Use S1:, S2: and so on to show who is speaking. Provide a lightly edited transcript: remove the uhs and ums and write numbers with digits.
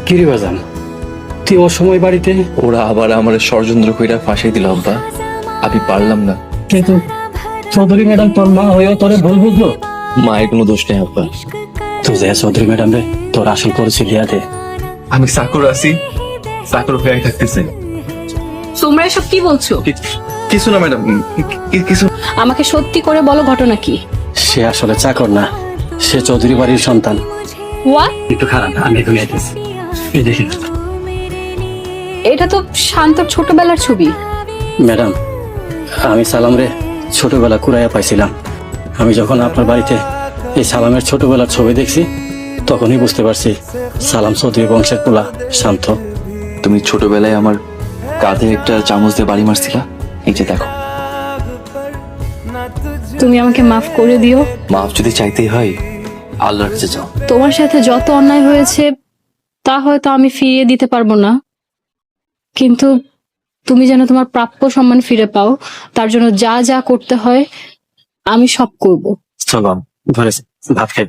S1: কিরে বাজান, তুই অসময় বাড়িতে?
S2: ওরা আবার আমার ষড়যন্ত্র কইরা ফাঁসিয়ে দিল আব্বা। আমি পারলাম না।
S1: কিন্তু চৌধুরী ম্যাডাম তোর মা হয়েও তোরে ভুল বুঝলো।
S2: মায়ের কোনো দোষ নেই আব্বা।
S1: তুই যে চৌধুরী ম্যাডাম রে তোর আসল পরিচয় দিয়া দে।
S2: আমি চাকর আছি, চাকর হয়ে থাকতেছে।
S3: তোমরা এসব কি বলছো?
S2: কিছু না ম্যাডাম, কিছু।
S3: আমাকে সত্যি করে বলো, ঘটনা কি?
S1: সে আসলে চাকর না, সে চৌধুরী বাড়ির সন্তান।
S3: হোয়াট?
S1: একটু খারাপ, আমি এখন আইতেছি। এই দেখেন
S3: এটা তো শান্তর ছোটবেলার ছবি।
S1: ম্যাডাম, আমি সালাম রে ছোটবেলা কুড়াইয়া পাইছিলাম। আমি যখন আপনার বাড়িতে এই সালামের ছোটবেলার ছবি দেখছি, তখনই বুঝতে পারছি সালাম চৌধুরী বংশের পোলা শান্ত।
S2: তুমি ছোটবেলায় আমার কাঁধে একটা চামচ দিয়ে বাড়ি মারছিলা, এই যে দেখো।
S3: তুমি আমাকে মাফ করে দিও।
S2: মাফ যদি চাইতেই হয় আল্লাহর কাছে যাও।
S3: তোমার সাথে যত অন্যায় হয়েছে তা হয়তো আমি ফিরিয়ে দিতে পারবো না, কিন্তু তুমি যেন তোমার প্রাপ্য সম্মান ফিরে পাও, তার জন্য যা যা করতে হয় আমি সব করব।
S1: চলো ঘরে ভাত খাই।